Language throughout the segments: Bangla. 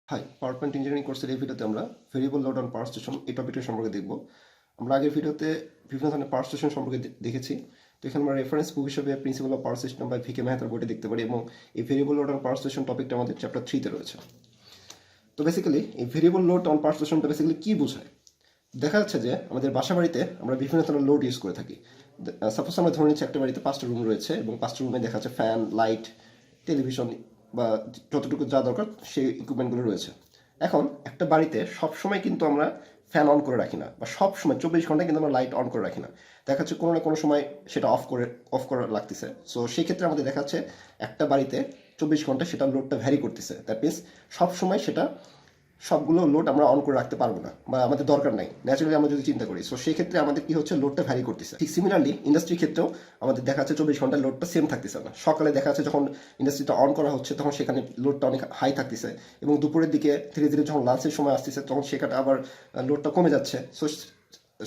হাই, পাওয়ার পয়েন্ট ইঞ্জিনিয়ারিং কোর্সের এই ভিডিওতে আমরা variable load on power station এই টপিকটা সম্পর্কে দেখব। আমরা আগের ভিডিওতে বিভিন্ন ধরনের পাওয়ার স্টেশন সম্পর্কে দেখেছি। তো এখানে আমরা রেফারেন্স বুক হিসেবে প্রিন্সিপাল অফ পাওয়ার সিস্টেম বা ভিকে মেহতার বইটা দেখতে পারি এবং এই variable load on power station টপিকটা আমাদের চ্যাপ্টার 3-তে রয়েছে। তো বেসিক্যালি এই ভেরিয়েবল লোড অন পাওয়ার স্টেশনটা বেসিক্যালি কী বোঝায়? দেখা যাচ্ছে যে আমাদের বাসা বাড়িতে আমরা বিভিন্ন ধরনের লোড ইউজ করে থাকি। সাপোজ আমরা ধরে নিচ্ছি একটা বাড়িতে 5টা রুম রয়েছে এবং 5টা রুমে দেখা যাচ্ছে ফ্যান, লাইট, টেলিভিশন বা যতটুকু যা দরকার সেই ইকুইপমেন্টগুলো রয়েছে। এখন একটা বাড়িতে সবসময় কিন্তু আমরা ফ্যান অন করে রাখি না, বা সবসময় 24 ঘন্টা কিন্তু আমরা লাইট অন করে রাখি না। দেখা যাচ্ছে কোনো না কোনো সময় সেটা অফ করা লাগতেছে। সো সেই ক্ষেত্রে আমাদের দেখা যাচ্ছে একটা বাড়িতে 24 ঘন্টা সেটা লোডটা ভ্যারি করতেছে। দ্যাট মিনস সবসময় সেটা সবগুলো লোড আমরা অন করে রাখতে পারবো না, বা আমাদের দরকার নাই ন্যাচারালি আমরা যদি চিন্তা করি। সো সেই ক্ষেত্রে আমাদের কি হচ্ছে, লোডটা ভ্যারি করতেছে। ঠিক সিমিলারলি ইন্ডাস্ট্রির ক্ষেত্রেও আমাদের দেখা যাচ্ছে 24 ঘন্টা লোডটা সেম থাকতেছে না। সকালে দেখা যাচ্ছে যখন ইন্ডাস্ট্রিটা অন করা হচ্ছে তখন সেখানে লোডটা অনেক হাই থাকতেছে, এবং দুপুরের দিকে ধীরে ধীরে যখন লাঞ্চের সময় আসতেছে তখন সেখানে আবার লোডটা কমে যাচ্ছে।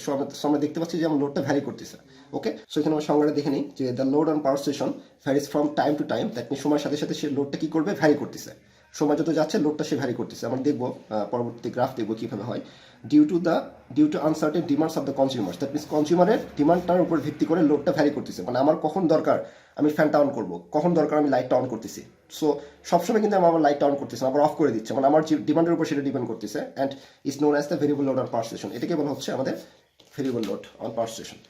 সো আমরা দেখতে পাচ্ছি যে আমার লোডটা ভ্যারি করতেছে। ওকে, সো এখানে আমরা সংজ্ঞাটা দেখে নিই যে the load on power station varies from time to time. That means সময়ের সাথে সাথে সে লোডটা কি করবে, ভ্যারি করতেছে। সময় যত যাচ্ছে লোডটা সে ভ্যারি করতেছে। আমরা দেখবো পরবর্তী গ্রাফ দেখবো কীভাবে হয়। Due to uncertain demands of the consumers. That means কনজিউমারের ডিমান্ডটার উপর ভিত্তি করে লোডটা ভ্যারি করতেছে। মানে আমার কখন দরকার আমি ফ্যানটা অন করবো, কখন দরকার আমি লাইটটা অন করতেছি। সো সবসময় কিন্তু আমি আমার লাইটটা অন করতেছি, আবার অফ করে দিচ্ছে, মানে আমার ডিমান্ডের উপর সেটা ডিপেন্ড করতেছে। And is known as the variable load on power station. এটাকে বলা হচ্ছে আমাদের variable load on power station.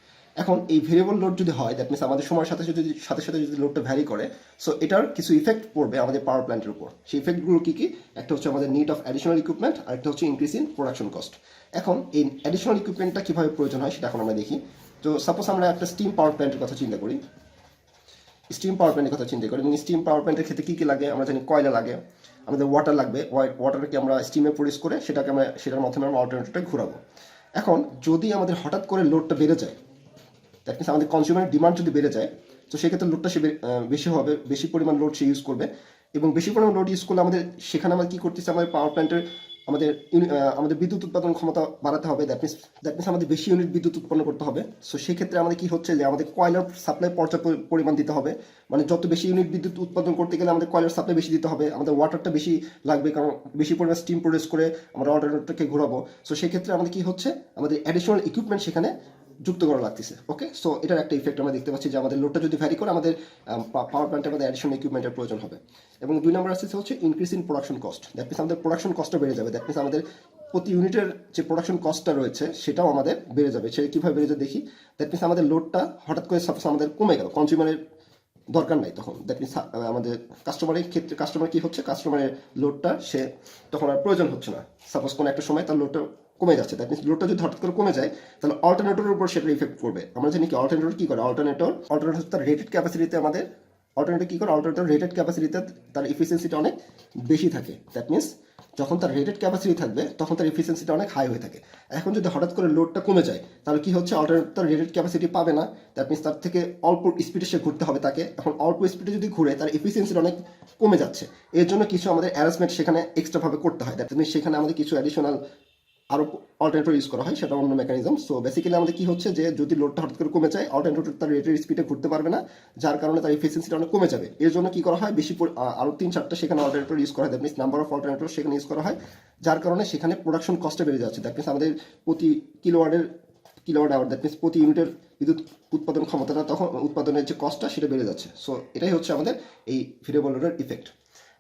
এখন এই ভেরিয়েবল লোড যদি হয়, দ্যাট মিনস আমাদের সময়ের সাথে সাথে যদি লোডটা ভ্যারি করে, সো এটার কিছু ইফেক্ট পড়বে আমাদের পাওয়ার প্ল্যান্টের উপর। সেই ইফেক্টগুলো কী কী? একটা হচ্ছে আমাদের নিড অফ অ্যাডিশনাল ইকুইপমেন্ট, আর একটা হচ্ছে ইনক্রিজ ইন প্রোডাকশন কস্ট। এখন এই অ্যাডিশনাল ইকুইপমেন্টটা কীভাবে প্রয়োজন হয় সেটা এখন আমরা দেখি। তো সাপোজ আমরা একটা স্টিম পাওয়ার প্ল্যান্টের কথা চিন্তা করি। স্টিম পাওয়ার প্ল্যান্টের কথা চিন্তা করি, এবং স্টিম পাওয়ার প্ল্যান্টের ক্ষেত্রে কী কী লাগে আমরা জানি। কয়লা লাগে, আমাদের ওয়াটার লাগবে। ওয়াটারকে আমরা স্টিমে প্রডিউস করে সেটার মাধ্যমে আমরা অল্টারনেটরটা ঘুরাবো। এখন যদি আমাদের হঠাৎ করে লোডটা বেড়ে যায়, দ্যাট মিনস আমাদের কনজিউমারের ডিমান্ড যদি বেড়ে যায়, তো সেক্ষেত্রে লোডটা সে বেশি হবে, বেশি পরিমাণ লোড সে ইউজ করবে। এবং বেশি পরিমাণ লোড ইউজ করলে সেখানে আমরা কী করতেছি, আমাদের পাওয়ার প্ল্যান্টের আমাদের বিদ্যুৎ উৎপাদন ক্ষমতা বাড়াতে হবে। দ্যাট মিনস আমাদের বেশি ইউনিট বিদ্যুৎ উৎপন্ন করতে হবে। সো সেক্ষেত্রে আমাদের কী হচ্ছে যে আমাদের কয়লার সাপ্লাই পর্যাপ্ত পরিমাণ দিতে হবে। মানে যত বেশি ইউনিট বিদ্যুৎ উৎপাদন করতে গেলে আমাদের কয়লার সাপ্লাই বেশি দিতে হবে, আমাদের ওয়াটারটা বেশি লাগবে, কারণ বেশি পরিমাণ স্টিম প্রডিউস করে আমরা অল্টারনেটরকে ঘোরাবো। সো সেক্ষেত্রে আমাদের কী হচ্ছে, আমাদের অ্যাডিশনাল ইকুইপমেন্ট সেখানে যুক্ত করা লাগতেছে। ওকে, সো এটার একটা ইফেক্ট আমরা দেখতে পাচ্ছি যে আমাদের লোডটা যদি ভ্যারি করে আমাদের পাওয়ার প্ল্যান্টে আমাদের অ্যাডিশনাল ইকুইপমেন্টের প্রয়োজন হবে। এবং 2 নম্বর আসছে হচ্ছে increase in production cost. That means আমাদের প্রোডাকশন কস্টটা বেড়ে যাবে। দ্যাট মিনস আমাদের প্রতি ইউনিটের যে প্রোডাকশন কস্টটা রয়েছে সেটাও আমাদের বেড়ে যাবে। সেটা কীভাবে বেড়ে যাবে দেখি। দ্যাট মিনস আমাদের লোডটা হঠাৎ করে সাপোজ আমাদের কমে গেল, কনজিউমারের দরকার নাই তখন। দ্যাট মিনস আমাদের কাস্টমার কী হচ্ছে, কাস্টমারের লোডটা সে তখন আর প্রয়োজন হচ্ছে না। সাপোজ কোনো একটা সময় তার লোডটা কমে যাচ্ছে, দ্যাট মিনস লোডটা যদি হঠাৎ করে কমে যায় তাহলে অল্টারনেটরের উপর সেটা ইফেক্ট করবে। আমরা জানি কি অল্টারনেটর কী করে, অল্টারনেটর তার রেটেড ক্যাপাসিটিতে অল্টারনেটর রেটেড ক্যাপাসিটিতে তার এফিসিয়েন্সিটা অনেক বেশি থাকে। দ্যাট মিনস যখন তার রেটেড ক্যাপাসিটি থাকবে তখন তার এফিসিয়েন্সিটা অনেক হাই হয়ে থাকে। এখন যদি হঠাৎ করে লোডটা কমে যায় তাহলে কি হচ্ছে, অল্টারনেটর তার রেটেড ক্যাপাসিটি পাবে না। দ্যাট মিনস তার থেকে অল্প স্পিডে সে ঘুরতে হবে তাকে। এখন অল্প স্পিডে যদি ঘুরে তার এফিসিয়েন্সিটা অনেক কমে যাচ্ছে। এর জন্য কিছু আমাদের অ্যারেঞ্জমেন্ট সেখানে এক্সট্রাভাবে করতে হয়। দ্যাট মিনস সেখানে আমাদের কিছু অ্যাডিশনাল আরও অল্টারনেটর ইউজ করা হয়, সেটা অন্য মেকানিজম। সো বেসিক্যালি আমাদের কী হচ্ছে যে যদি লোডটা হঠাৎ করে কমে যায় অল্টারনেটর তার রেটের স্পিডে ঘুরতে পারবে না, যার কারণে তার এফিসিয়েন্সিটা অনেক কমে যাবে। এর জন্য কী করা হয়, আরও 3-4টা সেখানে অল্টারনেটর ইউজ করা হয়। That means number of alternator সেখানে ইউজ করা হয়, যার কারণে সেখানে প্রোডাকশন কস্টটা বেড়ে যাচ্ছে। দ্যাট মিনস আমাদের প্রতি কিলোওয়াট আওয়ার, দ্যাট মিনস প্রতি ইউনিটের বিদ্যুৎ উৎপাদন ক্ষমতাটা তখন উৎপাদনের যে কস্টটা সেটা বেড়ে যাচ্ছে। সো এটাই হচ্ছে আমাদের এই ভেরিয়েবল লোডের ইফেক্ট।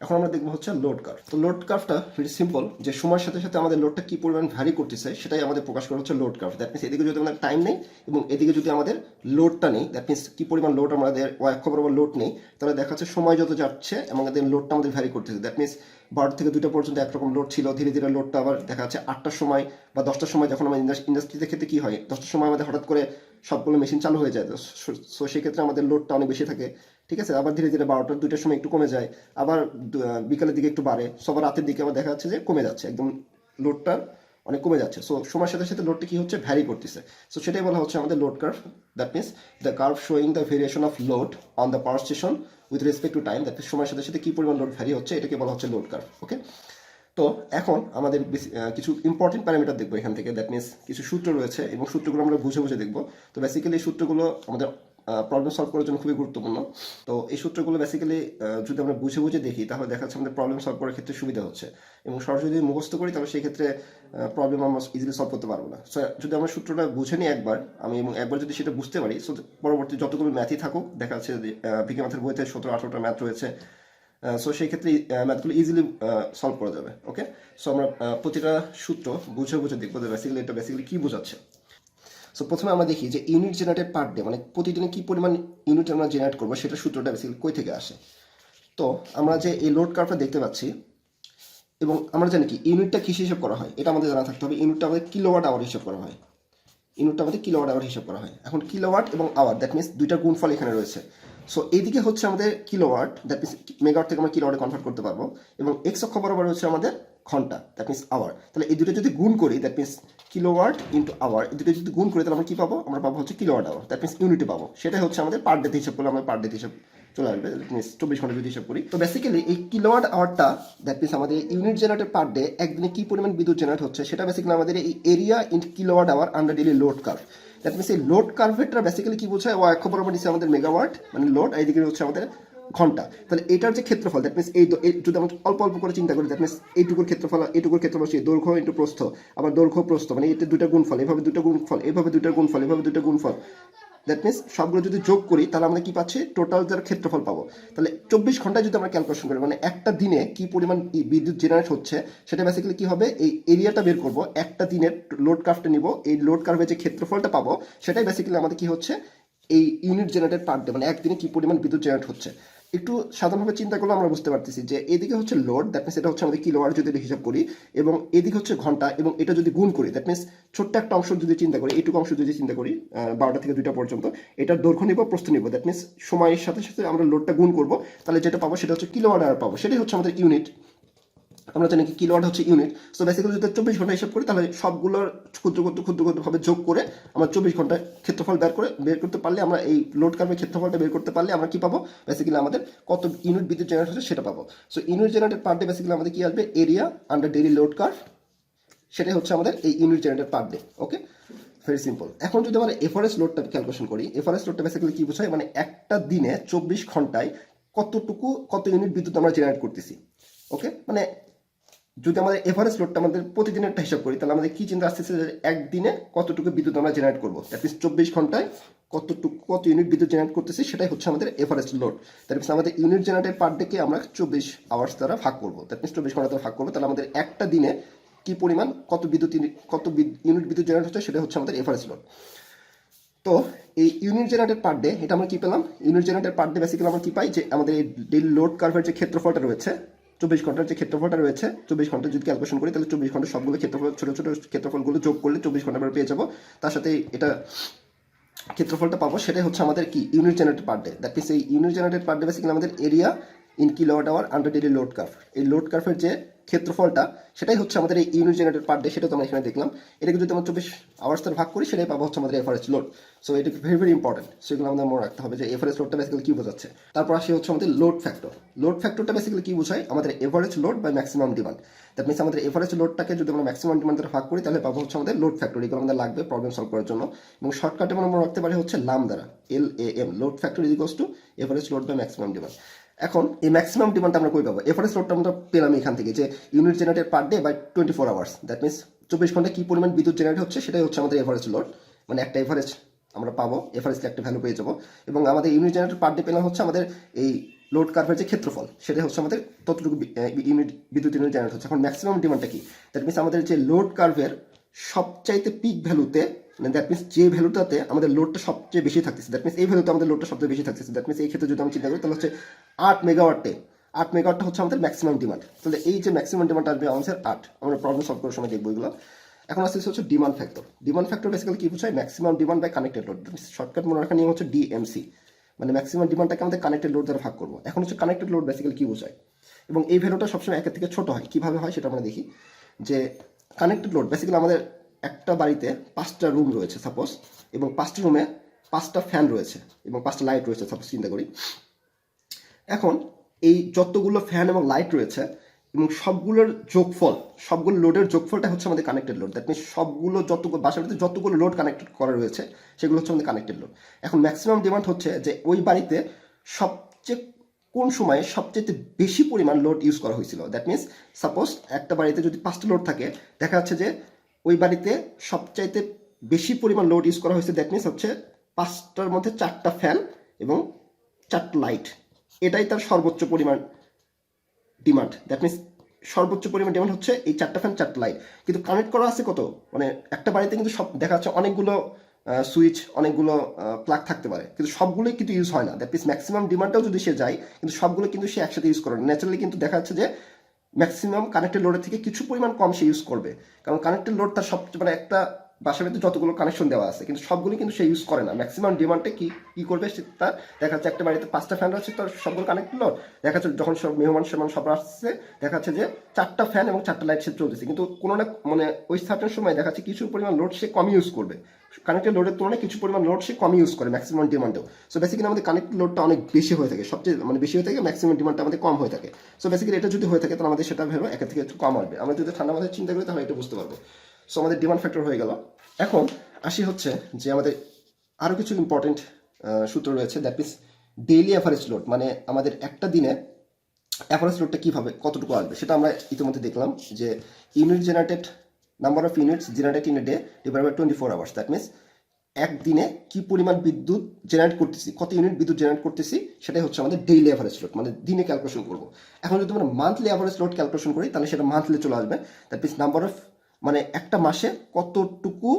এখন আমরা দেখবো হচ্ছে লোড কার্ভ। তো লোড কার্ভটা ভেরি সিম্পল, যে সময়ের সাথে সাথে আমাদের লোডটা কী পরিমাণ ভ্যারি করতেছে সেটাই আমাদের প্রকাশ করা হচ্ছে লোড কার্ভ। দ্যাট মিনস এদিকে যদি আমাদের টাইম নেই এবং এদিকে যদি আমাদের লোডটা নেই, দ্যাট মিনস কী পরিমাণ লোড আমাদের অক্ষ বরাবর লোড নেই, তাহলে দেখা যাচ্ছে সময় যত যাচ্ছে আমাদের লোডটা আমাদের ভ্যারি করতেছে। দ্যাট মিনস 12 থেকে 2টা পর্যন্ত একরকম লোড ছিল, ধীরে ধীরে লোডটা আবার দেখা যাচ্ছে 8টার সময় বা 10টার সময়, যখন আমাদের ইন্ডাস্ট্রিতে ক্ষেত্রে কী হয় 10টার সময় আমাদের হঠাৎ করে সবগুলো মেশিন চালু হয়ে যায়। সো সেক্ষেত্রে আমাদের লোডটা অনেক বেশি থাকে। ঠিক আছে, আবার ধীরে ধীরে 12টার 2টার সময় একটু কমে যায়, আবার বিকালের দিকে একটু বাড়ে, সবার রাতের দিকে আবার দেখা যাচ্ছে যে কমে যাচ্ছে, একদম লোডটা অনেক কমে যাচ্ছে। সো সময়ের সাথে সাথে লোডটা কী হচ্ছে, ভ্যারি করতেছে। সো সেটাই বলা হচ্ছে আমাদের load curve. That means the curve showing the variation of load on the power station with respect to time. That means সময়ের সাথে সাথে কী পরিমাণ লোড ভ্যারি হচ্ছে এটাকে বলা হচ্ছে লোড কার্ভ। ওকে, তো এখন আমাদের কিছু ইম্পর্টেন্ট প্যারামিটার দেখবো এখান থেকে। দ্যাট মিনস কিছু সূত্র রয়েছে এবং সূত্রগুলো আমরা বুঝে বুঝে দেখবো। তো বেসিক্যালি এই সূত্রগুলো আমাদের প্রবলেম সলভ করার জন্য খুবই গুরুত্বপূর্ণ। তো এই সূত্রগুলো বেসিক্যালি যদি আমরা বুঝে বুঝে দেখি তাহলে দেখা যাচ্ছে আমাদের প্রবলেম সলভ করার ক্ষেত্রে সুবিধা হচ্ছে, এবং সরাসরি যদি মুখস্থ করি তাহলে সেই ক্ষেত্রে প্রবলেম আমরা ইজিলি সলভ করতে পারবো না। সো যদি আমরা সূত্রটা বুঝে নিই একবার, এবং একবার যদি সেটা বুঝতে পারি, সো পরবর্তী যতগুলো ম্যাথই থাকুক, দেখা যাচ্ছে ভিকে ম্যাথের বইতে 17-18টা ম্যাথ রয়েছে, সো সেই ক্ষেত্রে ম্যাথগুলো ইজিলি সলভ করা যাবে। ওকে, সো আমরা প্রতিটা সূত্র বুঝে বুঝে দেখবো যে এটা বেসিক্যালি কী বোঝাচ্ছে। সো প্রথমে আমরা দেখি যে ইউনিট জেনারেটেড পার ডে, মানে প্রতিদিনে কী পরিমাণ ইউনিট আমরা জেনারেট করবো সেটা সূত্রটা বেসিক্যালি কই থেকে আসে। তো আমরা যে এই লোড কার্ভটা দেখতে পাচ্ছি, এবং আমরা জানি কি ইউনিটটা কিসে হিসাব করা হয়, এটা আমাদের জানা থাকতে হবে। ইউনিটটা আমাদের কিলোওয়াট আওয়ার হিসাব করা হয়, ইউনিটটা আমাদের কিলোওয়াট আওয়ার হিসাব করা হয়। এখন কিলোওয়াট এবং আওয়ার, দ্যাট মিনস দুইটা গুণফল এখানে রয়েছে। সো এইদিকে হচ্ছে আমাদের কিলোওয়াট, দ্যাট মিনস মেগাওয়াট থেকে আমরা কিলোওয়াটে কনভার্ট করতে পারবো, এবং এক্স অক্ষ বরাবর হচ্ছে আমাদের ঘন্টা, দ্যাট মিনস আওয়ার। তাহলে এই দুটো যদি গুণ করি, that means kilowatt into hour, এই দুটো যদি গুণ করি তাহলে আমরা কি পাবো, আমরা পাবো হচ্ছে কিলোওয়াট আওয়ার, দ্যাট মিনস ইউনিটে পাবো। সেটাই হচ্ছে আমাদের পার ডেতে হিসাব করলে আমরা পার ডেতে হিসাব চলে আসবে, দ্যাট মিনস 24 ঘন্টা যদি হিসাব করি। তো বেসিক্যালি এই কিলোওয়াট আওয়ারটা, দ্যাট মিনস আমাদের ইউনিট জেনারেটেড পার ডে একদিনে কি পরিমাণ বিদ্যুৎ জেনারেট হচ্ছে সেটা বেসিক্যালি আমাদের এই area in kilowatt hour under daily load curve. That means এই লোড কার্ভেটটা বেসিক্যালি কি বোঝায়, ও এক বরাবর নিচে আমাদের মেগাওয়াট মানে লোড, এইদিকে হচ্ছে আমাদের ঘন্টা। তাহলে এটার যে ক্ষেত্রফল, দ্যাট মিনস এই যদি আমরা অল্প অল্প করে চিন্তা করি, দ্যাট মিনস এইটুকুর ক্ষেত্রফল দৈর্ঘ্য ইন্টু প্রস্থ, আবার দৈর্ঘ্য প্রস্থ, মানে এতে দুটা গুণফল, এভাবে দুটো গুণফল, এভাবে দুটা গুণফল, এভাবে দুটো গুণফল, দ্যাট মিনস সবগুলো যদি যোগ করি তাহলে আমরা কি পাচ্ছি, টোটাল যার ক্ষেত্রফল পাবো। তাহলে 24 ঘন্টায় যদি আমরা ক্যালকুলেশন করি, মানে একটা দিনে কি পরিমাণ বিদ্যুৎ জেনারেট হচ্ছে সেটা বেসিক্যালি কি হবে, এই এরিয়াটা বের করব, একটা দিনের লোড কার্ভটা নিব, এই লোড কার্ভে যে ক্ষেত্রফলটা পাবো সেটাই বেসিক্যালি আমাদের কি হচ্ছে এই ইউনিট জেনারেটেড পার ডে, মানে একদিনে কি পরিমাণ বিদ্যুৎ জেনারেট হচ্ছে। একটু সাধারণভাবে চিন্তা করলে আমরা বুঝতে পারতেছি যে এদিকে হচ্ছে লোড, দ্যাট মিনস এটা হচ্ছে আমাদের কিলোওয়াট যদি হিসাব করি, এবং এদিকে হচ্ছে ঘন্টা, এবং এটা যদি গুণ করি, দ্যাট মিনস ছোট্ট একটা অংশ যদি চিন্তা করি, এইটুকু অংশ যদি চিন্তা করি 12টা থেকে 2টা পর্যন্ত, এটার দৈর্ঘ্য নিব, প্রস্থ নিব, দ্যাট মিনস সময়ের সাথে সাথে আমরা লোডটা গুণ করবো, তাহলে যেটা পাবো সেটা হচ্ছে কিলোওয়াট আওয়ার পাবো, সেটাই হচ্ছে আমাদের ইউনিট। আমরা জানি কি কিলোওয়াট হচ্ছে ইউনিট। সো বেসিক্যালি যদি 24 ঘন্টা হিসাব করি তাহলে সবগুলোর ক্ষুদ্র যোগ করে আমরা 24 ঘন্টা ক্ষেত্রফল বের করতে পারলে, আমরা এই লোড কার্ভের ক্ষেত্রফলটা বের করতে পারলে আমরা কি পাবো, বেসিক্যালি আমাদের কত ইউনিট বিদ্যুৎ জেনারেট হচ্ছে সেটা পাবো। So unit generated per day basically আমাদের কি আসবে, area under daily load curve, সেটাই হচ্ছে আমাদের এই ইউনিট জেনারেটেড পার ডে। ওকে, ভেরি সিম্পল। এখন যদি আমরা এভারেজ লোডটা ক্যালকুলেশন করি, এভারেজ লোডটা বেসিক্যালি কি বোঝায়, মানে একটা দিনে 24 ঘন্টায় কত ইউনিট বিদ্যুৎ আমরা জেনারেট করতেছি। ওকে, মানে যদি আমাদের এভারেজ লোডটা আমাদের প্রতিদিনের একটা হিসাব করি তাহলে আমাদের কি চিন্তা আসতেছে যে একদিনে কতটুকু বিদ্যুৎ আমরা জেনারেট করবো, দ্যাট মিনস 24 ঘন্টায় কত ইউনিট বিদ্যুৎ জেনারেট করতেছি সেটাই হচ্ছে আমাদের এভারেজ লোড। দ্যাট মিনস আমাদের ইউনিট জেনারেটেড পার ডেকে আমরা 24 আওয়ার্স দ্বারা ভাগ করবো, দ্যাট মিনস 24 ঘন্টা দ্বারা ভাগ করবো, তাহলে আমাদের একটা দিনে কি পরিমাণ কত ইউনিট বিদ্যুৎ জেনারেট হচ্ছে সেটা হচ্ছে আমাদের এভারেজ লোড। তো এই ইউনিট জেনারেটেড পার ডে, এটা আমরা কি পেলাম, unit generated per day basically আমরা কি পাই, যে আমাদের এই ডেইলি লোড কার্ভের যে ক্ষেত্রফলটা রয়েছে, 24 ঘন্টার যে ক্ষেত্রফলটা রয়েছে, 24 ঘন্টা যদি ক্যালকুলেশন করি তাহলে 24 ঘন্টা সবগুলো ক্ষেত্রফল, ছোট ছোট ক্ষেত্রফলগুলো যোগ করলে 24 ঘন্টা আমরা পেয়ে যাবো, তার সাথে এটা ক্ষেত্রফলটা পাবো, সেটাই হচ্ছে আমাদের কি unit generated per day. That means এই unit generated per day basically আমাদের area in kilowatt hour under daily load curve, এই লোড কার্ভের যে ক্ষেত্রফলটা সেটাই হচ্ছে আমাদের এই ইউনিট জেনারেটেড পার ডে, সেটা তো আমরা এখানে দেখলাম। এটাকে যদি আমরা 24 আওয়ার্স দ্বারা ভাগ করি সেটাই পাবো হচ্ছে আমাদের এভারেজ লোড। সো এটা ভেরি ইম্পর্টেন্ট, সেগুলো আমাদের মনে রাখতে হবে যে এভারেজ লোডটা বেসিক্যালি কি বোঝাচ্ছে। তারপর আসে হচ্ছে আমাদের লোড ফ্যাক্টর। লোড ফ্যাক্টরটা বেসিক্যালি কি বোঝায়, আমাদের average load by maximum demand. That means আমাদের এভারেজ লোডটাকে যদি আমরা ম্যাক্সিমাম ডিমান্ড দ্বারা ভাগ করি তাহলে পাবো হচ্ছে আমাদের লোড ফ্যাক্টর। এগুলো আমাদের লাগবে প্রবলেম সলভ করার জন্য, এবং শর্টকাটে আমরা মনে রাখতে পারি হচ্ছে লাম দ্বারা, LAM, load factor is equals to average load by maximum demand. এখন এই ম্যাক্সিমাম ডিমান্ডটা আমরা কই পাবো, এভারেজ লোডটা আমরা পেলাম এখান থেকে, যে unit generated per day by 24 hours, that means 24 ঘন্টায় কি পরিমাণ বিদ্যুৎ জেনারেট হচ্ছে সেটাই হচ্ছে আমাদের এভারেজ লোড, মানে একটা এভারেজ আমরা পাবো, এভারেজকে একটা ভ্যালু পেয়ে যাবো, এবং আমাদের ইউনিট জেনারেটেড পার ডে পেলাম হচ্ছে আমাদের এই লোড কার্ভের যে ক্ষেত্রফল, সেটাই হচ্ছে আমাদের ততটুকু ইউনিট বিদ্যুৎ ইউনিট জেনারেট হচ্ছে। এখন ম্যাক্সিমাম ডিমান্ডটা কি, দ্যাট মিনস আমাদের যে লোড কার্ভের সবচাইতে পিক ভ্যালুতে, মানে দ্যাট মিনস যে ভ্যালুটাতে আমাদের লোডটা সবচেয়ে বেশি থাকতেছে, দ্যাট মিনস এই ভ্যালুতে আমাদের লোডটা সবচেয়ে বেশি থাকতেছে, দ্যাট মিনস এই ক্ষেত্রে যদি আমি চিন্তা করি তাহলে হচ্ছে 8 মেগাওয়াটটা হচ্ছে আমাদের ম্যাক্সিমাম ডিমান্ড। তাহলে এই যে ম্যাক্সিমাম ডিমান্ড আসবে আমাদের 8, আমরা প্রবলেম সলভ করার সময় দেখবো এগুলো। এখন আসতে হচ্ছে demand factor. Demand factor basically কি বোঝায়, maximum demand by connected load. Shortcut মনে রাখার নিয়ম হচ্ছে DMC, মানে ম্যাক্সিমাম ডিমান্ডটাকে আমাদের কানেক্টেড লোড দ্বারা ভাগ করবো। এখন হচ্ছে কানেক্টেড লোড বেসিক্যালি কি বোঝায়, এবং এই ভ্যালুটা সবসময় একের থেকে ছোট হয়, কিভাবে হয় সেটা আমরা দেখি। যে কানেক্টেড লোড বেসিক্যালি আমাদের একটা বাড়িতে 5টা রুম রয়েছে সাপোজ, এবং 5টা রুমে 5টা ফ্যান রয়েছে এবং 5টা লাইট রয়েছে সাপোজ চিন্তা করি। এখন এই যতগুলো ফ্যান এবং লাইট রয়েছে এবং সবগুলো লোডের যোগফলটা হচ্ছে আমাদের কানেক্টেড লোড। দ্যাট মিনস সবগুলো যতগুলো বাসার ভিতরে যতগুলো লোড কানেক্টেড করা রয়েছে সেগুলো হচ্ছে আমাদের কানেক্টেড লোড। এখন ম্যাক্সিমাম ডিমান্ড হচ্ছে যে ওই বাড়িতে সবচেয়ে কোন সময়ে সবচেয়ে বেশি পরিমাণ লোড ইউজ করা হয়েছিল। দ্যাট মিনস সাপোজ একটা বাড়িতে যদি 5টা লোড থাকে, দেখা যাচ্ছে যে ওই বাড়িতে সবচাইতে বেশি পরিমাণ লোড ইউজ করা হয়েছে। দ্যাট মিনস হচ্ছে 5টার মধ্যে 4টা ফ্যান এবং 4টা লাইট, এটাই তার সর্বোচ্চ পরিমাণ ডিমান্ড। দ্যাট মিনস সর্বোচ্চ পরিমাণ ডিমান্ড হচ্ছে এই 4টা ফ্যান 4টা লাইট। কিন্তু কানেক্ট করা আছে কত, মানে একটা বাড়িতে কিন্তু সব দেখা যাচ্ছে অনেকগুলো সুইচ, অনেকগুলো প্লাগ থাকতে পারে, কিন্তু সবগুলোই কিন্তু ইউজ হয় না। দ্যাট মিনস ম্যাক্সিমাম ডিমান্ডটাও যদি সে যায়, কিন্তু সবগুলো কিন্তু সে একসাথে ইউজ করে না। ন্যাচারালি কিন্তু দেখা যাচ্ছে যে ম্যাক্সিমাম কানেক্টেড লোডের থেকে কিছু পরিমাণ কম সে ইউজ করবে, কারণ কানেক্টেড লোড তার সবচেয়ে মানে একটা বাসার ভিতরে যতগুলো কানেকশন দেওয়া আছে কিন্তু সবগুলো কিন্তু সে ইউজ করে না। ম্যাক্সিমাম ডিমান্ডে কি করবে সে, তার দেখা যাচ্ছে একটা বাড়িতে 5টা ফ্যান আছে, তার সবগুলো কানেক্টেড লোড, দেখা যাচ্ছে যখন সব মেহমান সব আসছে দেখা যাচ্ছে যে 4টা ফ্যান এবং 4টা লাইট সে চলতেছে, কিন্তু কোনো না মানে ওই সার্টেন সময় দেখা যাচ্ছে কিছু পরিমাণ লোড সে কম ইউজ করবে। কানেক্টেড লোডের তুলনায় কিছু পরিমাণ লোড সে কম ইউজ করে ম্যাক্সিমাম ডিমান্ডেও। সো বেসিক্যালি আমাদের কানেক্টেড লোডটা অনেক বেশি হয়ে থাকে, সবচেয়ে মানে বেশি হয়ে থাকে, ম্যাক্সিমাম ডিমান্ডটা আমাদের কম হয়ে থাকে। সো বেসিক্যালি এটা যদি হয়ে থাকে তাহলে আমাদের সেটা ভেবে একের থেকে একটু কম আসবে। আমরা যদি ঠান্ডা মাথায় চিন্তা করি তাহলে এটা বুঝতে পারবো। সো আমাদের ডিমান্ড ফ্যাক্টর হয়ে গেল। এখন আসি হচ্ছে যে আমাদের আরও কিছু ইম্পর্টেন্ট সূত্র রয়েছে। That means daily average load, মানে আমাদের একটা দিনে অ্যাভারেজ লোডটা কীভাবে কতটুকু আসবে সেটা আমরা ইতিমধ্যে দেখলাম যে unit generated, number of units generated in a day divide by 24 hours. That means একদিনে কি পরিমাণ বিদ্যুৎ জেনারেট করতেছি, কত ইউনিট বিদ্যুৎ জেনারেট করতেছি, সেটাই হচ্ছে আমাদের ডেইলি অ্যাভারেজ লোড, মানে দিনে ক্যালকুলেশন করবো। এখন যদি আমরা মান্থলি অ্যাভারেজ লোড ক্যালকুলেশন করি তাহলে সেটা মান্থলি চলে আসবে। দ্যাট মিনস নাম্বার অফ, মানে একটা মাসে কতটুকু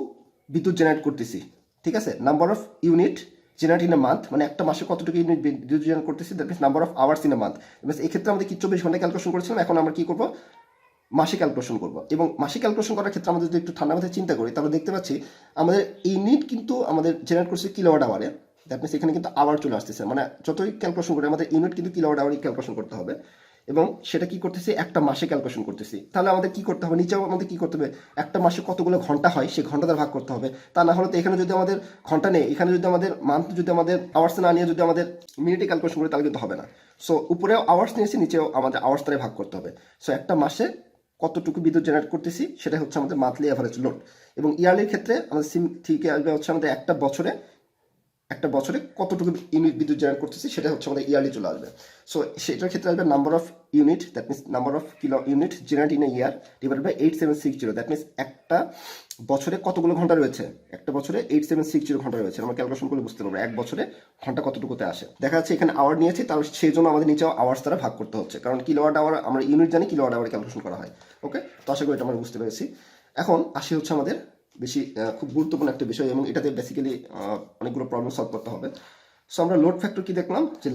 বিদ্যুৎ জেনারেট করতেছি, ঠিক আছে, number of unit generate in a month, মানে একটা মাসে কতটুকু ইউনিট বিদ্যুৎ জেনারেট করতেছি, that means number of hours in a month. এই ক্ষেত্রে আমাদের কি 24 ঘন্টা ক্যালকুলেশন করেছিলাম, এখন আমরা কি করবো মাসে ক্যালকুলেশন করবো। এবং মাসে ক্যালকুলেশন করার ক্ষেত্রে আমাদের যদি একটু ঠান্ডা মাথায় চিন্তা করি তাহলে দেখতে পাচ্ছি আমাদের ইউনিট কিন্তু আমাদের জেনারেট করছে কিলোওয়াট আওয়ারে। দ্যাট মিনস এখানে কিন্তু আওয়ার চলে আসতেছে, মানে যতই ক্যালকুলেশন করি আমাদের ইউনিট কিন্তু কিলোওয়াট আওয়ারই ক্যালকুলেশন করতে হবে। এবং সেটা কি করতেছি, একটা মাসে ক্যালকুলেশন করতেছি। তাহলে আমাদের কি করতে হবে, নিচেও আমাদের কি করতে হবে, একটা মাসে কতগুলো ঘন্টা হয় সেই ঘন্টা দ্বারা ভাগ করতে হবে। তা না হলে তো এখানে যদি আমাদের ঘন্টা নেই, এখানে যদি আমাদের মান্থ, যদি আমাদের আওয়ার্স না নিয়ে যদি আমাদের মিনিটে ক্যালকুলেশন করি তাহলে কিন্তু হবে না। সো উপরেও আওয়ার্স নিয়েছি, নিচেও আমাদের আওয়ার্স দ্বারা ভাগ করতে হবে। সো একটা মাসে কতটুকু বিদ্যুৎ জেনারেট করতেছি সেটা হচ্ছে আমাদের মান্থলি অ্যাভারেজ লোড। এবং ইয়ারলির ক্ষেত্রে আমাদের ঠিক আসবে হচ্ছে আমাদের একটা বছরে কতটুকু ইউনিট বিদ্যুৎ জেনারেট করতেছি সেটা হচ্ছে আমাদের ইয়ারলি চলে আসবে। সো সেটার ক্ষেত্রে আসবে number of unit, that means number of kilo unit generate in a year divided by 8760। That means একটা বছরে কতগুলো ঘন্টা রয়েছে, একটা বছরে 8760 ঘন্টা রয়েছে। আমরা ক্যালকুলেশন করে বুঝতে পারবো এক বছরে ঘন্টা কতটুকুতে আসে। দেখা যাচ্ছে এখানে আওয়ার নিয়েছি, তাহলে সেই জন্য আমাদের নিচেও আওয়ার্স দ্বারা ভাগ করতে হচ্ছে, কারণ কিলোওয়াট আওয়ার আমরা ইউনিট জানি, কিলোওয়াট আওয়ার ক্যালকুলেশন করা হয়। ওকে, তো আশা করি এটা আমরা বুঝতে পেরেছি। এখন আসি হচ্ছে আমাদের খুব গুরুত্বপূর্ণ একটা বিষয়, এবং এটাতে বেসিক্যালি অনেকগুলো প্রবলেম সলভ করতে হবে। সো আমরা লোড ফ্যাক্টর কি দেখলাম, যে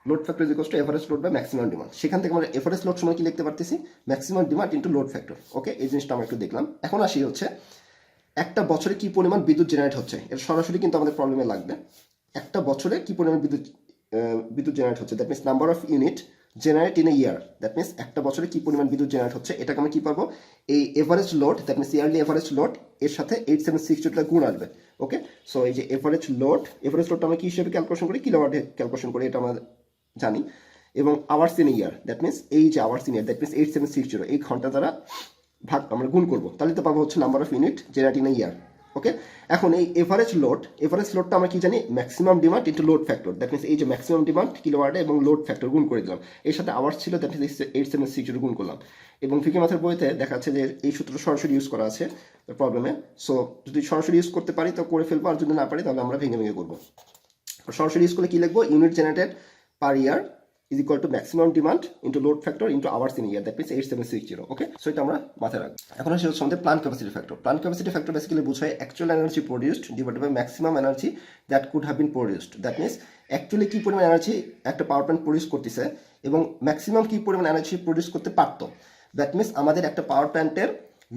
load factor is equals to average load by maximum demand. সেখান থেকে আমরা এভারেজ লোড সময় কি লিখতে পারতেছি, maximum demand into load factor. Okay, এই জিনিসটা আমরা একটু দেখলাম। এখন আসি হচ্ছে একটা বছরে কি পরিমাণ বিদ্যুৎ জেনারেট হচ্ছে, এর সরাসরি কিন্তু আমাদের প্রবলেমে লাগবে। একটা বছরে কি পরিমাণ বিদ্যুৎ জেনারেট হচ্ছে, that means number of unit generate in a year. That means একটা বছরে কি পরিমাণ বিদ্যুৎ জেনারেট হচ্ছে, এটাকে আমরা কি পাবো, এই average load, that means yearly average load এর সাথে 8760 গুণ আসবে। ওকে, সো এই যে এভারেজ লোডটা আমরা কি হিসেবে ক্যালকুলেশন করি, কিলোওয়াটে ক্যালকুলেশন করি, এটা আমরা জানি। এবং hours in year, that means এই যে hours in year, that means 8760 এই ঘন্টা দ্বারা ভাগ আমরা গুণ করবো, তাহলে তো পাবো হচ্ছে number of unit generate in a year. Okay, এখন এই এভারেজ লোডটা আমরা কি জানি, maximum demand into load factor. That means এই যে ম্যাক্সিমাম ডিমান্ড কিলোওয়াটে এবং লোড ফ্যাক্টর গুণ করে দিলাম, এর সাথে আওয়ার্স ছিল, দ্যাট মিনস 8760 গুণ করলাম। এবং ফিকে ম্যাথের বইতে দেখা যাচ্ছে যে এই সূত্র সরাসরি ইউজ করা আছে প্রবলেমে। সো যদি সরাসরি ইউজ করতে পারি তো করে ফেলবো, আর যদি না পারি তাহলে আমরা ভেঙে করবো। সরাসরি ইউজ করলে কি লিখবো, unit generated per year is equal to maximum demand into load factor into hours in a year, that means 8760. Okay, so এটা আমরা মাথায় রাখবো। এখন আসলে হচ্ছে আমাদের plant capacity factor. Plant capacity factor basically বোঝায় actual energy produced divided by maximum energy that could have been produced. That means actually কি পরিমাণ এনার্জি একটা পাওয়ার প্ল্যান্ট প্রডিউস করতেছে এবং ম্যাক্সিমাম কি পরিমাণ এনার্জি প্রডিউস করতে পারতো। দ্যাট মিনস আমাদের একটা পাওয়ার প্ল্যান্টের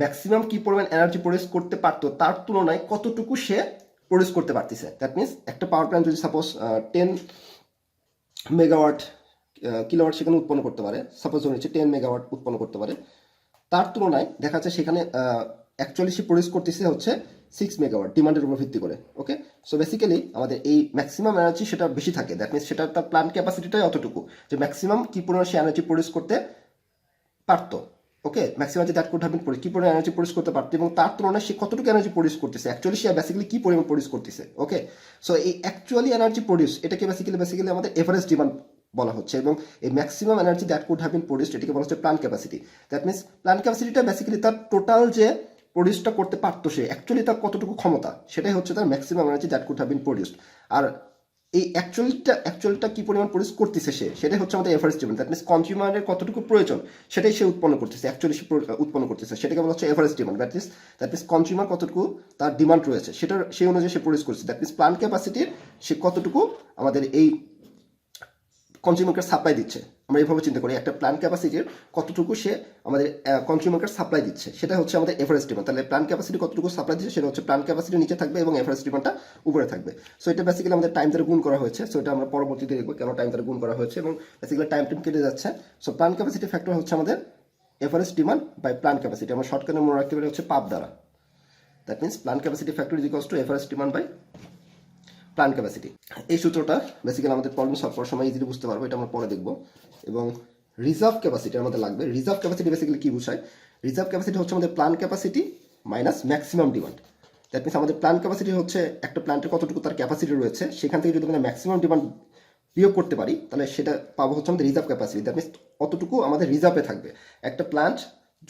ম্যাক্সিমাম কি পরিমাণ এনার্জি প্রডিউস করতে পারতো তার তুলনায় কতটুকু সে প্রডিউস করতে পারতেছে। দ্যাট মিনস একটা পাওয়ার প্ল্যান্ট যদি সাপোজ 10 মেগাওয়াট কিলোওয়াট সেখানে উৎপন্ন করতে পারে, সাপোজ ধরে নিচ্ছে 10 মেগাওয়াট উৎপন্ন করতে পারে, তার তুলনায় দেখা যাচ্ছে সেখানে অ্যাকচুয়ালি সে প্রডিউস করতেছে হচ্ছে 6 মেগাওয়াট ডিমান্ডের উপর ভিত্তি করে। ওকে, সো বেসিক্যালি আমাদের এই ম্যাক্সিমাম এনার্জি সেটা বেশি থাকে। দ্যাট মিনস সেটা তার প্ল্যান্ট ক্যাপাসিটিটাই অতটুকু যে ম্যাক্সিমাম কি পরিমাণ সে এনার্জি প্রডিউস করতে পারতো, okay, maximum that could have been কি পরিমাণ এনার্জি প্রডিউস করতে পারতো এবং তার তুলনায় সে কতটুকু এনার্জি প্রডিউস করতেছে, অ্যাকচুয়ালি সে বেসিক্যালি কি পরিমাণ প্রডিউস করতেছে। ওকে, সো এই অ্যাকচুয়ালি এনার্জি প্রডিউস এটাকে বেসিক্যালি আমাদের এভারেজ ডিমান্ড বলা হচ্ছে এবং এই maximum energy that could have been produced এটাকে বলা হচ্ছে plant capacity. That means plant ক্যাপাসিটিটা বেসিক্যালি তার টোটাল যে প্রডিউসটা করতে পারতো সে অ্যাকচুয়ালি তার কতটুকু ক্ষমতা, সেটাই হচ্ছে তার maximum energy that could have been produced. আর এই অ্যাকচুয়ালটা কি পরিমাণ প্রডিউস করতেছে সে, সেটাই হচ্ছে আমাদের এভারেজ ডিমান্ড। দ্যাট মিনস কনজিউমারের কতটুকু প্রয়োজন সেটাই সে উৎপন্ন করতেছে, অ্যাকচুয়ালি সে উৎপন্ন করতেছে, সেটাকে বলা হচ্ছে average demand. That means consumer কতটুকু তার ডিমান্ড রয়েছে সেটার সেই অনুযায়ী সে প্রডিউস করছে। দ্যাট মিনস প্ল্যান্ট ক্যাপাসিটির সে কতটুকু আমাদের এই কনজিউমারকে সাপ্লাই দিচ্ছে। আমরা এইভাবে চিন্তা করি একটা প্ল্যান্ট ক্যাপাসিটির কতটুকু সে আমাদের কনজিউমারকে সাপ্লাই দিচ্ছে, সেটা হচ্ছে আমাদের এভারেজ ডিমান্ড। তাহলে প্ল্যান্ট ক্যাপাসিটি কতটুকু সাপ্লাই দিচ্ছে সেটা হচ্ছে প্ল্যান্ট ক্যাপাসিটি নিচে থাকবে এবং এভারেজ ডিমান্ডটা উপরে থাকবে। সো এটা বেসিক্যালি আমাদের টাইম দ্বারা গুণ করা হয়েছে। সো এটা আমরা পরবর্তীতে দেখবো কেন টাইম দ্বারা গুণ করা হয়েছে এবং বেসিক্যালি টাইম কেটে যাচ্ছে। সো প্ল্যান্ট ক্যাপাসিটি ফ্যাক্টর হচ্ছে আমাদের average demand by plant capacity. আমরা শর্টকাটে মনে রাখতে পারি হচ্ছে পাপ দ্বারা। That means plant capacity factor is equals to average demand by plant capacity. এই সূত্রটা বেসিক্যালি আমাদের প্রবলেম সলভ করার সময় ইজিলি বুঝতে পারবো, এটা আমরা পরে দেখবো। এবং রিজার্ভ ক্যাপাসিটি আমাদের লাগবে। রিজার্ভ ক্যাপাসিটি বেসিক্যালি কি বোঝায়? রিজার্ভ ক্যাপাসিটি হচ্ছে আমাদের plant capacity minus maximum demand. That means আমাদের প্ল্যান্ট ক্যাপাসিটি হচ্ছে একটা প্ল্যান্টের কতটুকু তার ক্যাপাসিটি রয়েছে, সেখান থেকে যদি আমরা ম্যাক্সিমাম ডিমান্ড বিয়োগ করতে পারি তাহলে সেটা পাবো হচ্ছে আমাদের রিজার্ভ ক্যাপাসিটি। দ্যাট মিনস অতটুকু আমাদের রিজার্ভে থাকবে। একটা প্ল্যান্ট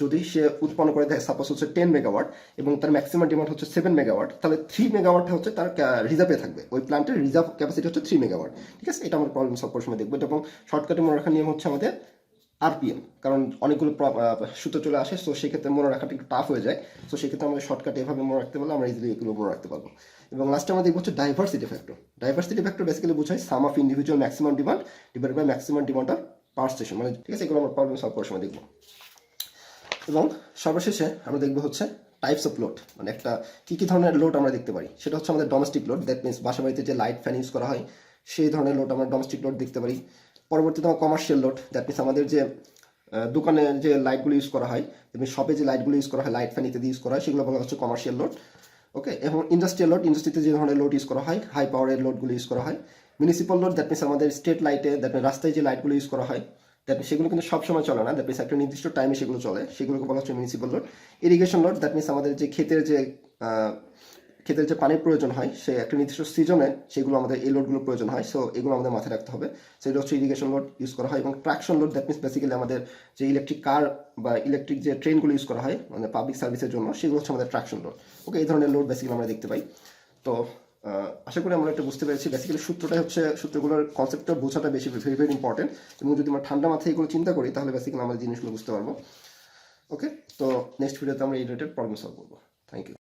যদি সে উৎপন্ন করে দেয় সাপোজ হচ্ছে 10 মেগাওয়াট এবং তার ম্যাক্সিমাম ডিমান্ড হচ্ছে 7 মেগাওয়াট, তাহলে 3 মেগাওয়াট হচ্ছে তার রিজার্ভে থাকবে। ওই প্ল্যান্টের রিজার্ভ ক্যাপাসিটি হচ্ছে 3 মেগাওয়াট। ঠিক আছে, এটা আমরা প্রবলেম সলভ করার সময় দেখবো। এবং শর্টকাটে মনে রাখার নিয়ম হচ্ছে আমাদের আরপিএম, কারণ অনেকগুলো সূত্র চলে আসে, সো সেক্ষেত্রে মনে রাখাটা একটু টাফ হয়ে যায়। সো সেক্ষেত্রে আমাদের শর্টকাটে এভাবে মনে রাখতে পারলে আমরা ইজিলি এগুলো মনে রাখতে পারবো। এবং লাস্টে আমরা দেখবো হচ্ছে diversity factor. Diversity factor basically বোঝায় sum of individual maximum demand divide by maximum demand of power station. মানে ঠিক আছে, এগুলো আমরা প্রবলেম সলভ করার সময় দেখবো। এবং সর্বশেষে আমরা দেখবো হচ্ছে টাইপস অফ লোড, মানে একটা কী ধরনের লোড আমরা দেখতে পারি। সেটা হচ্ছে আমাদের ডোমেস্টিক লোড। দ্যাট মিনস বাসা বাড়িতে যে লাইট ফ্যান ইউজ করা হয় সেই ধরনের লোড আমরা ডোমেস্টিক লোড দেখতে পারি। পরবর্তীতে আমরা কমার্শিয়াল লোড, দ্যাট মিনস আমাদের যে দোকানে যে লাইটগুলো ইউজ করা হয়, তেমনি শপে যে লাইটগুলো ইউজ করা হয়, লাইট ফ্যান ইত্যাদি ইউজ করা হয়, সেগুলো বলা হচ্ছে কমার্শিয়াল লোড। ওকে, এবং ইন্ডাস্ট্রিয়াল লোড, ইন্ডাস্ট্রিতে যে ধরনের লোড ইউজ করা হয়, হাই পাওয়ারের লোডগুলো ইউজ করা হয়। মিউনিসিপাল লোড, দ্যাট মিনস আমাদের স্ট্রিট লাইটে, দ্যাট মিনস রাস্তায় যে লাইটগুলো ইউজ করা হয়, দ্যাট মিনস সেগুলো কিন্তু সবসময় চলে না, দ্যাট মিনস একটা নির্দিষ্ট টাইমে সেগুলো চলে, সেগুলোকে বলা হচ্ছে municipal load. Irrigation load, that means আমাদের যে ক্ষেতের যে পানির প্রয়োজন হয় সে একটা নির্দিষ্ট সিজনে সেগুলো আমাদের এই লোডগুলো প্রয়োজন হয়। সো এগুলো আমাদের মাথায় রাখতে হবে। সেটা হচ্ছে ইরিগেশন লোড ইউজ করা হয়। এবং traction load, that means basically আমাদের যে ইলেকট্রিক কার বা ইলেকট্রিক যে ট্রেনগুলো ইউজ করা হয় মানে পাবলিক সার্ভিসের জন্য, সেগুলো হচ্ছে আমাদের ট্রাকশন লোড। ওকে, এই ধরনের লোড বেসিক্যালি আমরা দেখতে পাই। তো আশা করি আমরা একটা বুঝতে পেরেছি। বেসিক্যালি সূত্রগুলোর কনসেপ্টটা বোঝাটা বেশি ভেরি ভেরি ইম্পর্টেন্ট। এবং যদি আমরা ঠান্ডা মাথায় এগুলো চিন্তা করি তাহলে বেসিক্যালি আমরা জিনিসগুলো বুঝতে পারবো। ওকে, তো নেক্সট ভিডিওতে আমরা এই রিলেটেড প্রবলেম সলভ করবো। Thank you.